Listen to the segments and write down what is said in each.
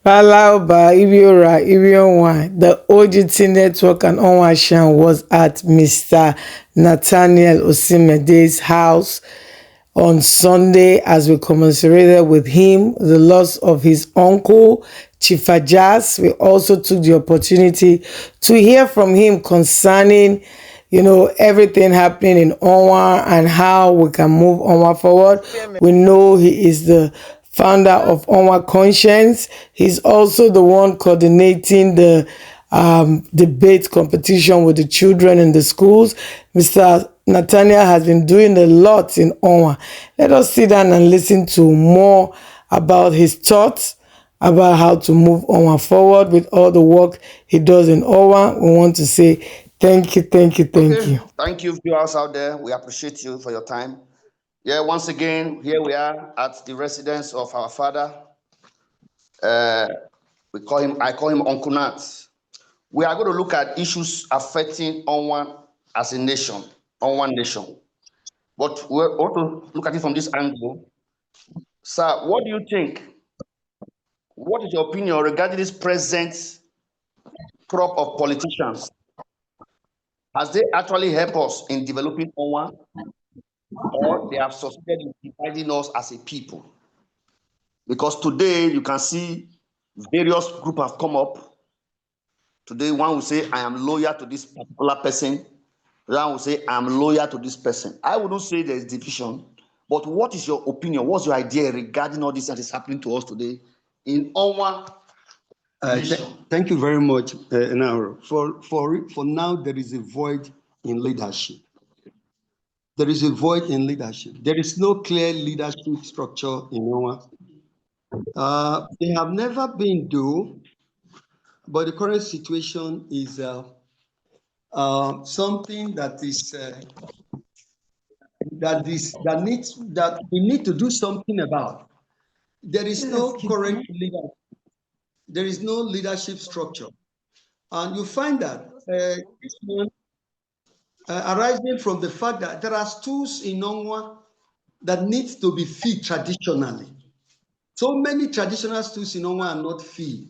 Palauba, Ibiora, Ibionwa, the OGT network and Onwashan was at Mr. Nataniel Osemede's house on Sunday as we commiserated with him the loss of his uncle, Chief Ajas. We also took the opportunity to hear from him concerning, everything happening in Onwa and how we can move Onwa forward. We know he is the founder of Onwa Conscience. He's also the one coordinating the debate competition with the children in the schools. Mr. Nataniel has been doing a lot in Onwa. Let us sit down and listen to more about his thoughts about how to move Onwa forward with all the work he does in Onwa. We want to say thank you, thank you, thank you. Thank you, viewers out there. We appreciate you for your time. Yeah, once again, here we are at the residence of our father. Uh, I call him Uncle Nat. We are going to look at issues affecting Onwa as a nation, Onwa nation. But we want to look at it from this angle. Sir, what do you think? What is your opinion regarding this present crop of politicians? Has they actually helped us in developing Onwa, or they have succeeded in dividing us as a people? Because today you can see various groups have come up. Today, one will say, I am loyal to this particular person. One will say, I am loyal to this person. I wouldn't say there is division, but what is your opinion? What's your idea regarding all this that is happening to us today in Onwa? Thank you very much, Nauro. For now, there is a void in leadership. There is a void in leadership. There is no clear leadership structure in Onwa. They have never been though, but the current situation is something that we need to do something about. There is no current leader. There is no leadership structure, and you find that this one arising from the fact that there are stools in Onwa that need to be filled traditionally. So many traditional stools in Onwa are not filled.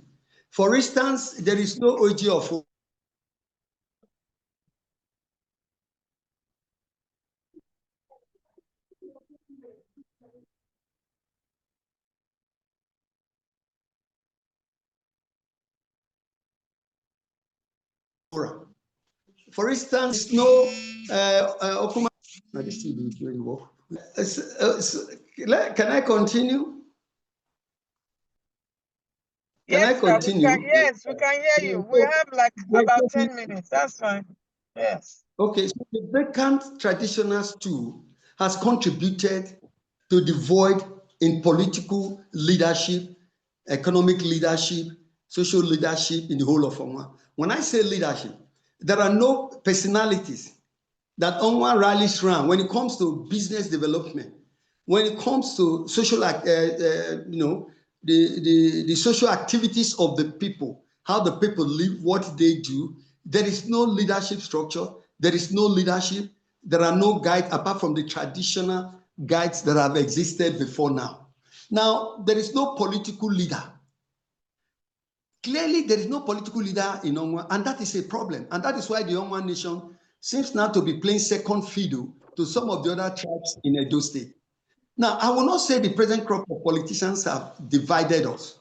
For instance, there is no OG of For instance, no Okuma. Can I continue? Can I continue? Yes, we can hear you. We have like about 10 minutes. That's fine. Yes. Okay, so the vacant traditional stool has contributed to the void in political leadership, economic leadership, social leadership in the whole of Onwa. When I say leadership, there are no personalities that Onwa rallies around when it comes to business development, when it comes to social, the social activities of the people, how the people live, what they do. There is no leadership structure. There is no leadership. There are no guides apart from the traditional guides that have existed before now. Now, there is no political leader. Clearly, there is no political leader in Onwa, and that is a problem. And that is why the Onwa nation seems now to be playing second fiddle to some of the other tribes in Edo State. Now, I will not say the present crop of politicians have divided us,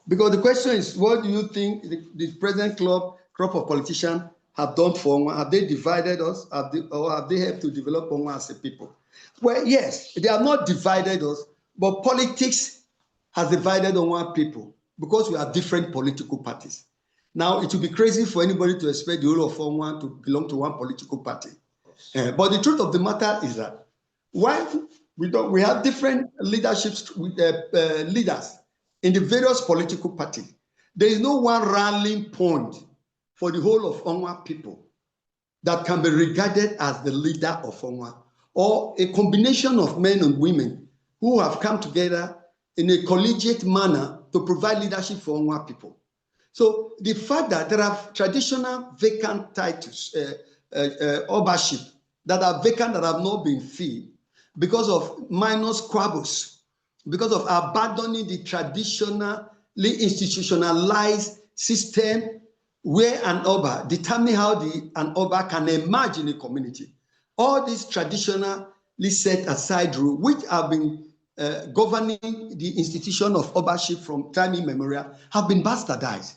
because the question is, what do you think the present crop of politicians have done for Onwa? Have they divided us, or have they helped to develop Onwa as a people? Well, yes, they have not divided us, but politics has divided Onwa people because we are different political parties. Now, it would be crazy for anybody to expect the whole of Onwa to belong to one political party. But the truth of the matter is that while we have different leaderships leaders in the various political parties, there is no one rallying point for the whole of Onwa people that can be regarded as the leader of Onwa, or a combination of men and women who have come together in a collegiate manner to provide leadership for Onwa people. So the fact that there are traditional vacant titles, ownership, that are vacant, that have not been filled because of minor squabbles, because of abandoning the traditional institutionalized system where an Oba determine how an Oba can emerge in a community. All these traditionally set aside rules, which have been governing the institution of Obaship from time immemorial, have been bastardized.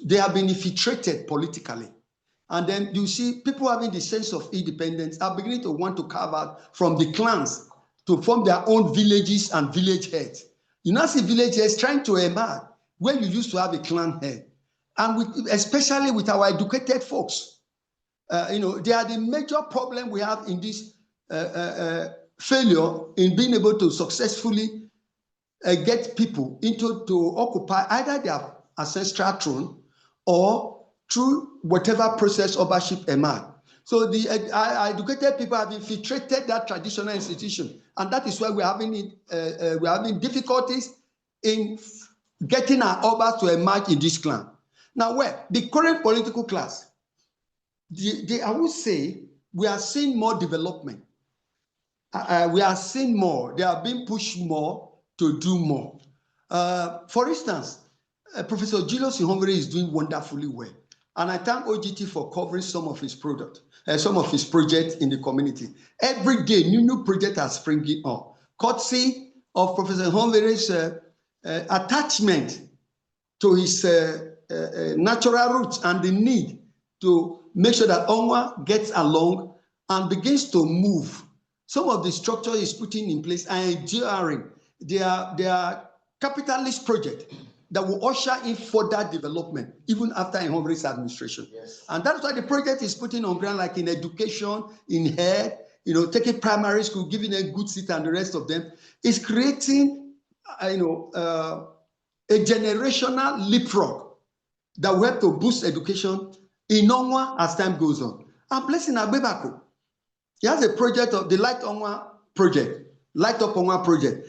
They have been infiltrated politically. And then you see people having the sense of independence are beginning to want to carve out from the clans to form their own villages and village heads. You now see village heads trying to emerge where you used to have a clan head. And especially with our educated folks. They are the major problem we have in this failure in being able to successfully get people to occupy either their ancestral throne or through whatever process Obaship emerge. So the educated people have infiltrated that traditional institution, and that is why we're having difficulties in getting our Obas to emerge in this clan. Now, where the current political class, I would say we are seeing more development. We are seeing more. They are being pushed more to do more. For instance, Professor Julius Ihonvere is doing wonderfully well. And I thank OGT for covering some of his projects in the community. Every day, new projects are springing up. Courtesy of Professor Ihonvere's attachment to his natural roots and the need to make sure that Onwa gets along and begins to move. Some of the structure is putting in place and enduring. They are capitalist projects that will usher in further development even after Ihonvere's administration. Yes. And that's why the project is putting on ground, like in education, in health, taking primary school, giving a good seat and the rest of them, is creating, a generational leapfrog that will help to boost education in Onwa as time goes on. And Blessing Agbebako, he has a project of the Light Onwa project, Light Up Onwa project.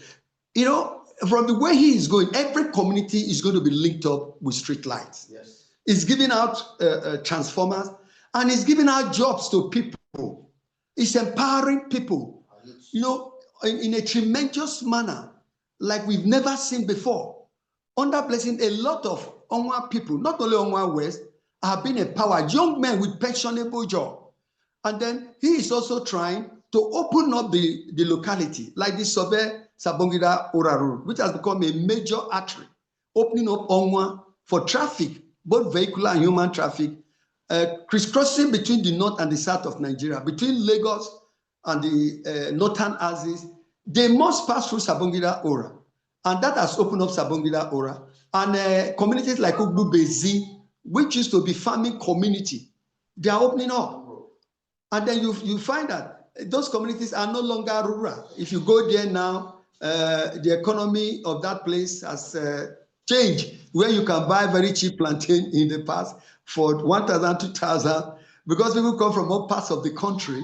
From the way he is going, every community is going to be linked up with street lights. Yes. He's giving out transformers, and he's giving out jobs to people. He's empowering people, in a tremendous manner, like we've never seen before. Under Blessing, a lot of Onwa people, not only Onwa West, have been empowered, young men with pensionable jobs. And then he is also trying to open up the locality, like the Sobe Sabongida Ora Road, which has become a major artery, opening up Onwa for traffic, both vehicular and human traffic, crisscrossing between the north and the south of Nigeria, between Lagos and the northern axis. They must pass through Sabongida Ora, and that has opened up Sabongida Ora. And communities like Ugbubezi, which used to be farming community, they are opening up. And then you find that those communities are no longer rural. If you go there now, the economy of that place has changed, where you can buy very cheap plantain in the past for 1,000, 2,000, because people come from all parts of the country.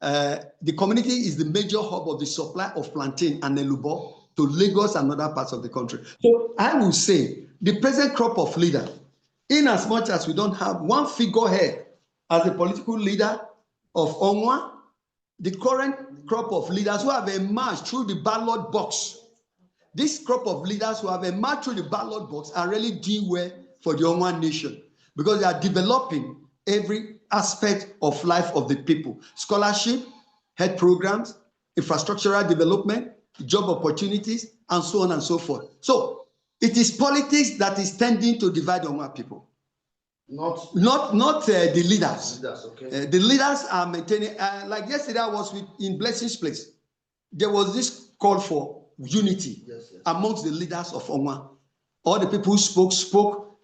The community is the major hub of the supply of plantain and elubo to Lagos and other parts of the country. So I will say the present crop of leaders, in as much as we don't have one figurehead as a political leader of Onwa, the current crop of leaders who have emerged through the ballot box, this crop of leaders who have emerged through the ballot box are really doing well for the Onwa nation, because they are developing every aspect of life of the people: scholarship, health programs, infrastructural development, job opportunities, and so on and so forth. So it is politics that is tending to divide Onwa people. Not the leaders. Okay. The leaders are maintaining, like yesterday I was in Blessing's place. There was this call for unity amongst the leaders of Onwa. All the people who spoke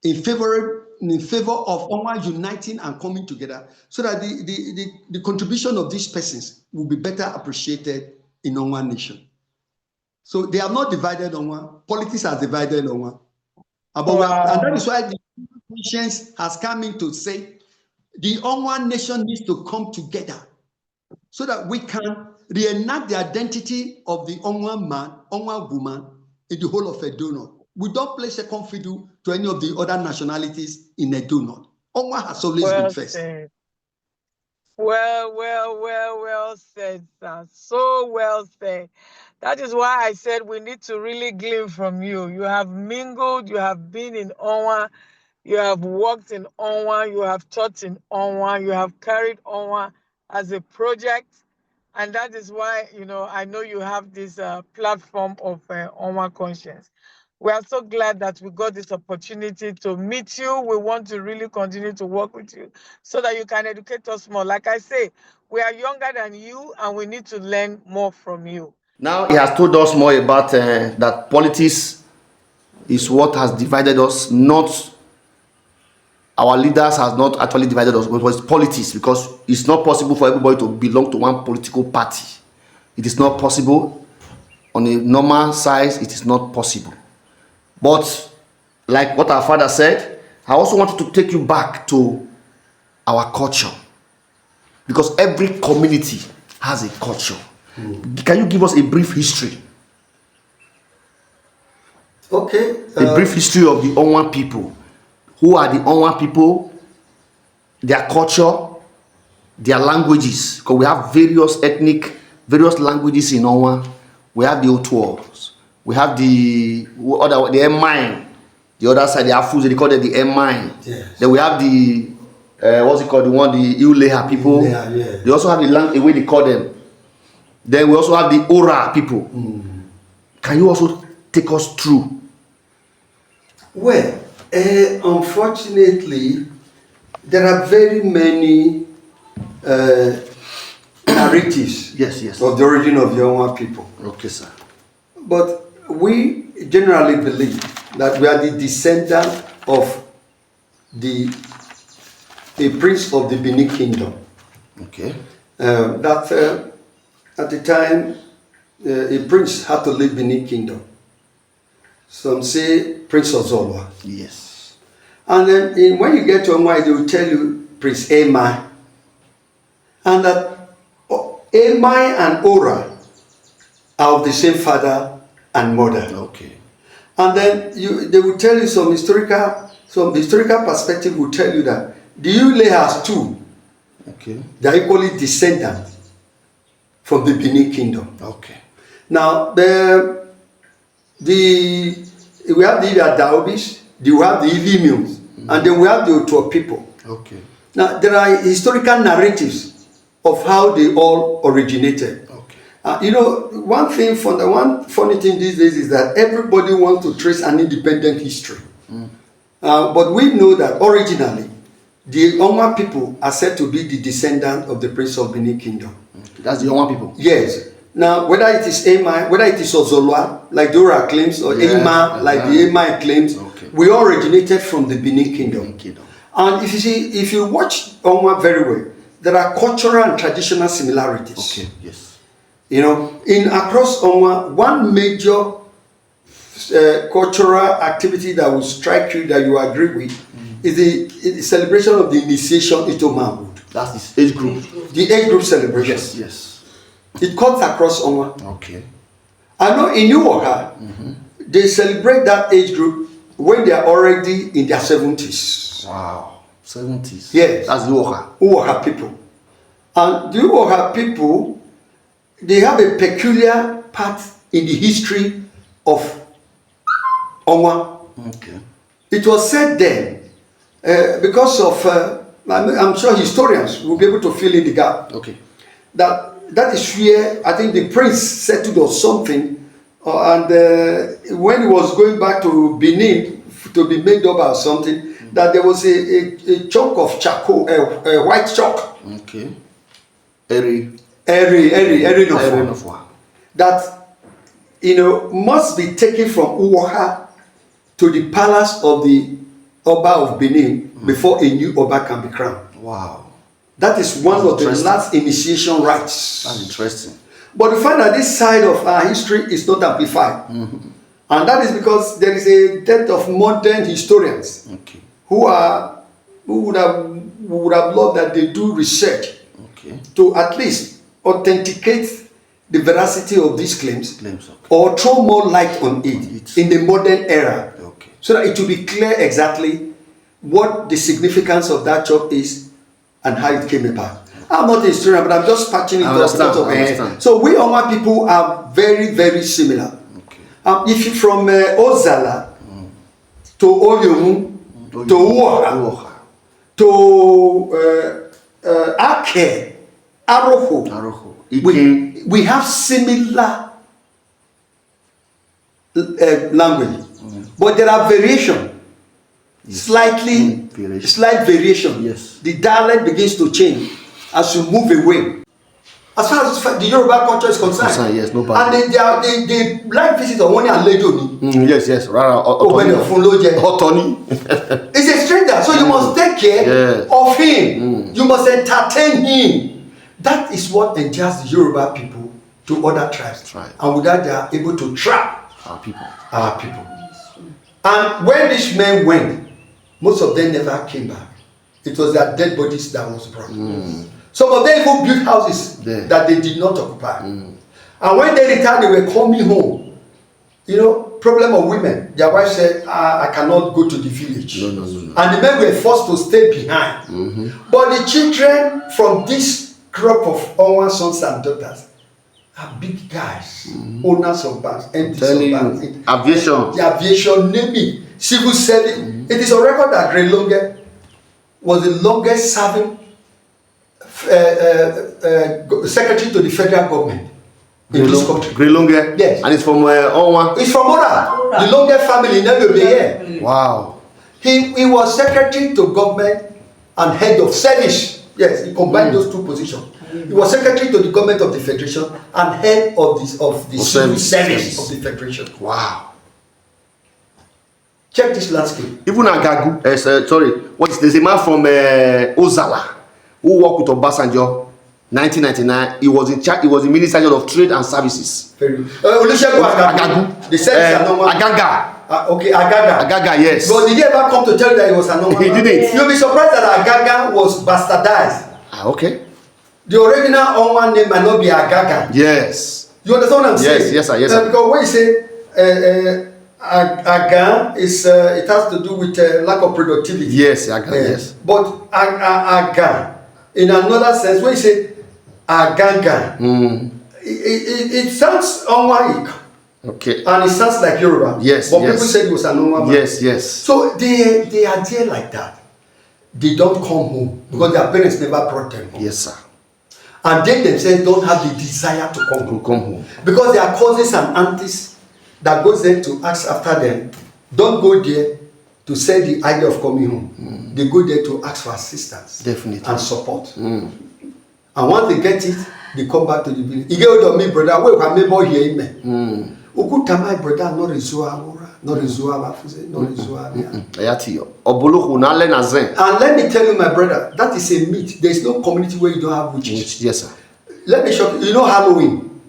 in favor of Onwa uniting and coming together, so that the contribution of these persons will be better appreciated in Onwa nation. So they have not divided Onwa. Politics has divided Onwa. And that is why the conscience has come in to say the Onwa nation needs to come together so that we can reenact the identity of the Onwa man, Onwa woman in the whole of Edo North. We don't play second fiddle to any of the other nationalities in Edo North. Onwa has always been first. Said. Well said, sir. So well said. That is why I said we need to really glean from you. You have mingled, you have been in Onwa, you have worked in Onwa, you have taught in Onwa, you have carried Onwa as a project. And that is why, I know you have this platform of Onwa Conscience. We are so glad that we got this opportunity to meet you. We want to really continue to work with you so that you can educate us more. Like I say, we are younger than you and we need to learn more from you. Now he has told us more about that politics is what has divided us, not our leaders has not actually divided us, but it was politics, because it's not possible for everybody to belong to one political party. It is not possible. On a normal size, it is not possible. But like what our father said, I also wanted to take you back to our culture, because every community has a culture. Can you give us a brief history? Okay. A brief history of the Onwa people. Who are the Onwa people? Their culture, their languages. Because we have various languages in Onwa. We have the Otuos. We have the Emine. The other side, the Afus, they call it the Emine. Yes. Then we have the what's it called? The Iuleha people. Yeah. They also have the way they call them. Then we also have the Ora people. Can you also take us through? Well, unfortunately, there are very many narratives Yes. of the origin of the Onwa people. Okay, sir. But we generally believe that we are the descendant of a prince of the Benin Kingdom. Okay. At the time, a prince had to leave Benin Kingdom. Some say Prince Ozolwa. Yes. And then when you get to Onwa, they will tell you Prince Emai. And that Emai and Ora are of the same father and mother. Okay. And then they will tell you some historical perspective will tell you that the Iulehas too, Okay. they are equally descendant from the Benin Kingdom. Okay. Now we have the Daobis, we have the Ivimiums, and then we have the Otuo people. Okay. Now there are historical narratives of how they all originated. Okay. One funny thing these days is that everybody wants to trace an independent history. But we know that originally, the Onwa people are said to be the descendant of the Prince of Benin Kingdom. That's the Onwa people. Yes. Now, whether it is Emai, whether it is Ozolwa, like Dora claims, or Ema, like the Emai claims, we all originated from the Benin Kingdom. And if you watch Onwa very well, there are cultural and traditional similarities. Okay. Yes. Across Onwa, one major cultural activity that will strike you that you agree with is the celebration of the initiation into manhood. That's the age group. The age group celebration. Yes. It cuts across Onwa. Okay. I know in Uoha, they celebrate that age group when they are already in their 70s. Wow. 70s. Yes. That's the Uoha people. And the Uoha people, they have a peculiar part in the history of Onwa. Okay. It was said then, because of, I'm sure historians will be able to fill in the gap. Okay. That is where I think the prince settled or something, and when he was going back to Benin to be made up or something, that there was a chunk of charcoal, a white chalk. Okay. Eri Nofwa. That must be taken from Uoha to the palace of the Oba of Benin before a new Oba can be crowned. Wow. That is one of the last initiation rites. That's interesting. But we find that this side of our history is not amplified. And that is because there is a dearth of modern historians who would have loved that they do research to at least authenticate the veracity of these claims or throw more light on it in the modern era. So that it will be clear exactly what the significance of that job is and how it came about. I'm not a historian, but I'm just patching it up. So we Onwa people are very, very similar. Okay. If you're from Ozala to Oyomu to Uoha to Ake, Aroho, we have similar language, but there are variation. Slight variation. Yes. The dialect begins to change as you move away. As far as the Yoruba culture is concerned, yes, no bad. And they like visit on one and lady. Yes. It's a stranger, so you must take care of him. You must entertain him. That is what endears the Yoruba people to other tribes. Right. And with that, they are able to trap our people. And when these men went, most of them never came back. It was their dead bodies that was brought. Some of them even built houses that they did not occupy. And when they returned, they were coming home. You know, problem of women. Their wife said, I cannot go to the village. No. And the men were forced to stay behind. But the children from this crop of Onwa sons and daughters are big guys, owners of banks, MDs of banks. Aviation. The aviation, name it. Civil service. It is a record that Grelonge was the longest serving secretary to the federal government in this country. Grelonge? Yes. And it's from Onwa? It's from Ora. The longest family never be here. Wow. He was secretary to government and head of service. Yes, he combined those two positions. He was secretary to the government of the federation and head of the civil service of the federation. Wow. Check this landscape. Even Agagu, there's a man from Ozala who worked with Obasanjo 1999. He was in charge, he was the Minister of Trade and Services. Olusegun Agagu. The service Agaga. Okay, Agaga. Agaga, yes. But did he ever come to tell you that he was a normal? He didn't. You'll be surprised that Agaga was bastardized. Okay. The original Onwa name might not be Agaga. Yes. You understand what I'm saying? Yes, sir. Because when you say Aga it has to do with lack of productivity. Yes, Aga, yes. But Aga, in another sense, when you say Aganga, it sounds Onwaik. Okay. And it sounds like Yoruba. Yes. But people said it was an Onwa. Yes. So they are there like that. They don't come home because their parents never brought them home. Yes, sir. And they themselves don't have the desire to come home. Because their cousins and aunties that goes there to ask after them don't go there to sell the idea of coming home. They go there to ask for assistance. Definitely. And support. And once they get it, they come back to the village. You get hold of me, brother. Wait, I may boy here, man. Ukuta my brother, not Rezoa, not Rezoa, not Rezoa. And let me tell you, my brother, that is a myth. There is no community where you don't have witches. Yes, sir. Let me show you. You know Halloween.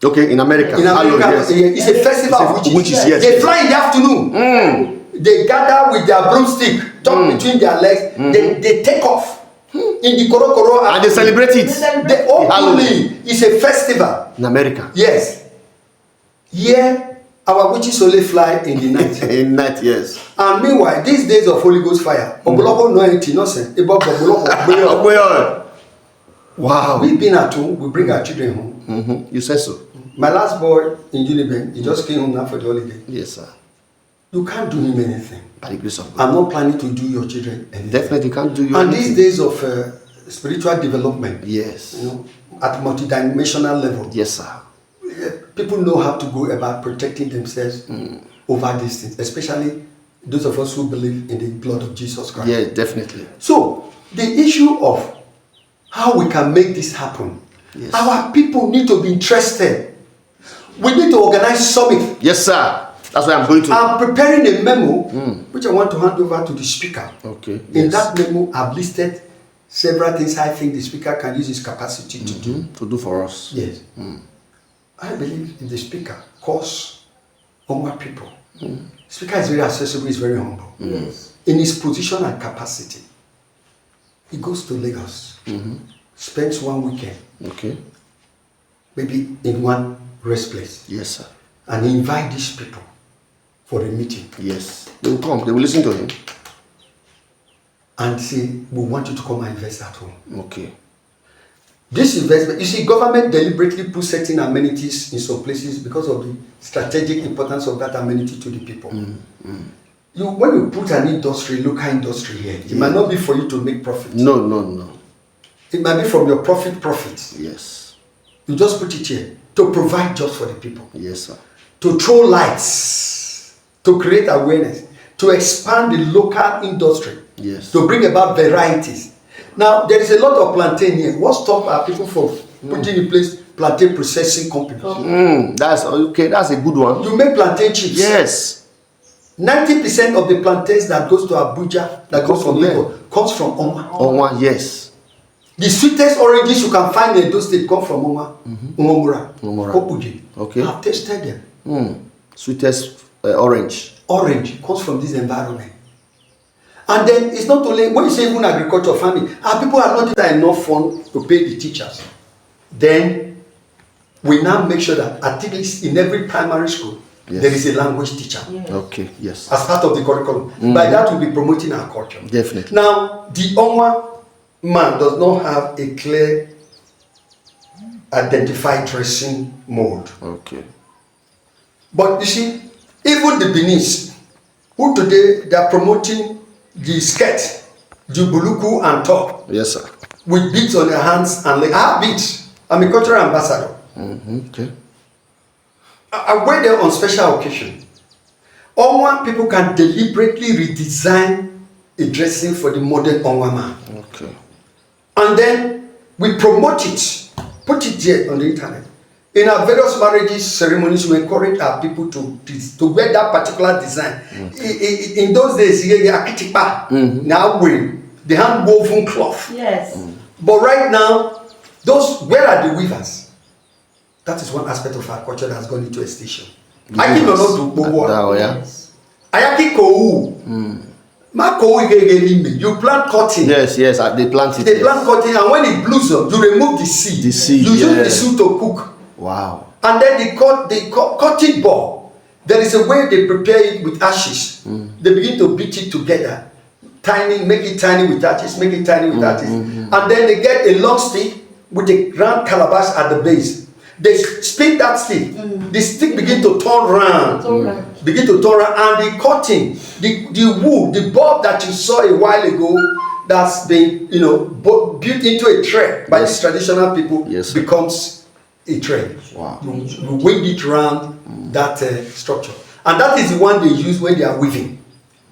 Okay, in America. Yes. It's a festival of witches. Yes. They fly in the afternoon. They gather with their broomstick, tuck between their legs. They take off in the Korokoro. And they celebrate it. They openly. It's a festival. In America. Yes. Here, our witches only fly in the night. In night, yes. And meanwhile, these days of Holy Ghost fire, wow. We've been at home, we bring our children home. You said so. My last boy in Uniben, he just came home now for the holiday. Yes, sir. You can't do him anything. By the grace of God. I'm not planning to do your children anything. Definitely can't do you And anything. these days of spiritual development, yes, you know, at multidimensional level, yes, sir. People know how to go about protecting themselves over these things, especially those of us who believe in the blood of Jesus Christ. Yeah, definitely. So, the issue of how we can make this happen, yes. Our people need to be interested. We need to organize summit. Yes, sir. That's why I'm going to. I'm preparing a memo, which I want to hand over to the speaker. Okay. In that memo, I've listed several things I think the speaker can use his capacity to do. To do for us. Yes. I believe if the speaker calls Onwa people, speaker is very accessible, he's very humble. Yes. In his position and capacity, he goes to Lagos, spends one weekend, okay, maybe in one rest place. Yes, sir. And he invites these people for a meeting. Yes. They will come, they will listen to him. And say, we want you to come and invest at home. Okay. This investment, you see, government deliberately put certain amenities in some places because of the strategic importance of that amenity to the people. When you put an industry, local industry here, it might not be for you to make profit. No. It might be from your profit. Yes. You just put it here to provide jobs for the people. Yes, sir. To throw lights, to create awareness, to expand the local industry. Yes. To bring about varieties. Now, there is a lot of plantain here. What stop our people from putting in place plantain processing companies? That's okay. That's a good one. You make plantain chips. Yes. 90% of the plantains that goes to Abuja, that goes from Lagos, comes from Onwa. Onwa, yes. The sweetest oranges you can find in those states come from Onwa. Umomura. Popuji. Okay. I've tasted them. Sweetest orange. Orange comes from this environment. And then it's not only, when you say even agriculture, farming, our people are not enough fund to pay the teachers. Then we now make sure that at least in every primary school, there is a language teacher. Yes. Okay, yes. As part of the curriculum. By that, we'll be promoting our culture. Definitely. Now, the Onwa man does not have a clear, identified dressing mode. Okay. But you see, even the Benis, who today they are promoting the skirt, Jubuluku and top. Yes, sir. With beads on their hands and legs. I have beads. I'm a cultural ambassador. Okay. I wear them on special occasion. Onwa people can deliberately redesign a dressing for the modern Onwa man. Okay. And then we promote it, put it there on the internet. In our various marriages ceremonies, we encourage our people to wear that particular design. In those days, now we the hand woven cloth. Yes. But right now, where are the weavers? That is one aspect of our culture that has gone into extinction. Ayaki kou. You plant cotton. Yes, they plant it. They plant cotton, and when it blossoms, you remove the seed. You use the seed to cook. Wow. And then they cut it ball. There is a way they prepare it with ashes. They begin to beat it together. Make it tiny with ashes. And then they get a long stick with a round calabash at the base. They spin that stick. The stick begin to turn round. And the cotton, the wool, the bulb that you saw a while ago, that's been built into a tray by these traditional people, becomes a tray. Wow. You wing it around that structure, and that is the one they use when they are weaving.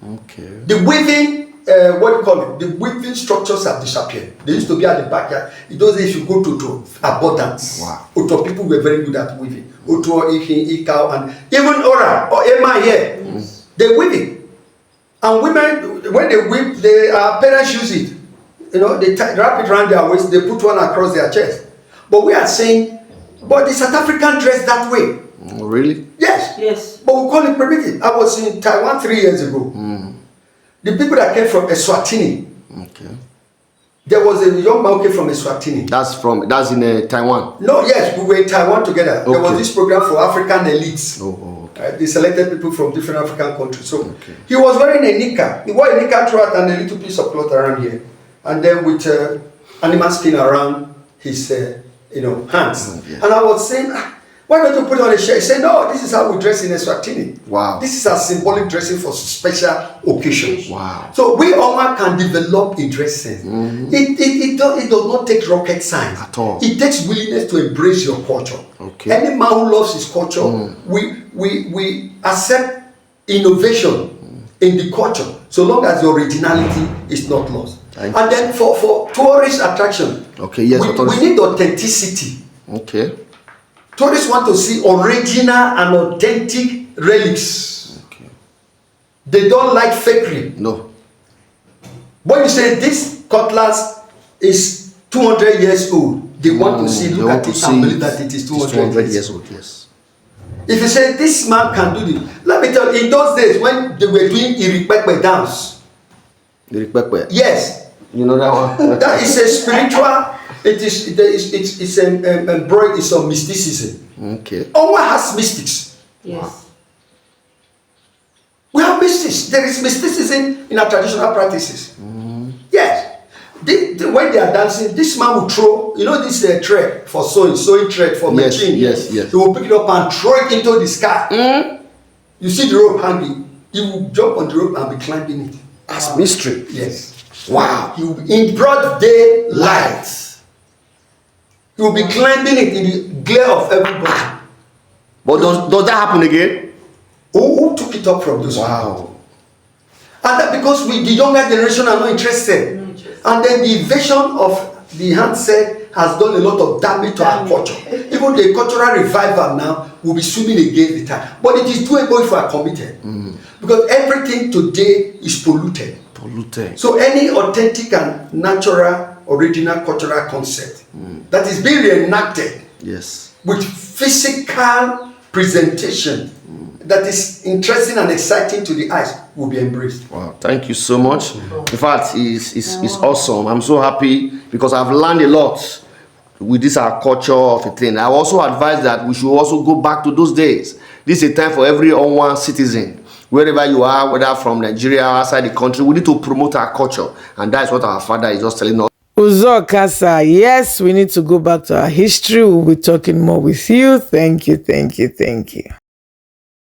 Okay. The weaving, the weaving structures have disappeared. They used to be at the backyard. In those days, you go to abundance. Wow. Oto people were very good at weaving. Oto, Ikin, Ikao, and even Ora or Emma here. They weave it. And women, when they weave, their parents use it. They wrap it around their waist. They put one across their chest. But we are saying, but the South African dress that way. Really? Yes. But we call it primitive. I was in Taiwan 3 years ago. The people that came from Eswatini. Okay. There was a young man who came from Eswatini. That's in Taiwan. No, yes, we were in Taiwan together. Okay. There was this program for African elites. Okay. They selected people from different African countries. So he was wearing a nika. He wore a nika throughout and a little piece of cloth around here, and then with animal skin around his hands. And I was saying, why don't you put on a shirt? He said, no, this is how we dress in Eswatini. Wow. This is a symbolic dressing for special occasions. Wow. So we all can develop a dress sense. It does not take rocket science. At all. It takes willingness to embrace your culture. Okay. Any man who loves his culture, we accept innovation in the culture, so long as the originality is not lost. And then for tourist attraction, we need authenticity. Okay. Tourists want to see original and authentic relics. Okay. They don't like fakery. No. When you say this cutlass is 200 years old, they want to see, look at it and believe that it is 200 years old. Yes. If you say this man can do this, let me tell you, in those days when they were doing Irikpekpe dance. Irikpekpe? Yes. You know that one? That is a spiritual, it's embroidered, it's some mysticism. Okay. Onwa has mystics. Yes. Wow. We have mystics. There is mysticism in our traditional practices. Yes. The when they are dancing, this man will throw, you know, this thread for sewing thread for machine. Yes. He will pick it up and throw it into the sky. You see the rope hanging. He will jump on the rope and be climbing it. That's mystery. Yes. Wow. He will be in broad daylight. He will be climbing it in the glare of everybody. But does that happen again? Who took it up from those people? Wow. And that because the younger generation are not interested. And then the invasion of the handset has done a lot of damage to our culture. Even the cultural revival now will be swimming against the time. But it is doable if we are committed. Because everything today is polluted. So any authentic and natural, original cultural concept that is being reenacted with physical presentation that is interesting and exciting to the eyes will be embraced. Wow, thank you so much. In fact, it's awesome. I'm so happy because I've learned a lot with this our culture of a thing. I also advise that we should also go back to those days. This is a time for every Onwa citizen, wherever you are, whether from Nigeria or outside the country. We need to promote our culture, and that's what our father is just telling us. Uzo Kasa, yes, we need to go back to our history. We'll be talking more with you. Thank you.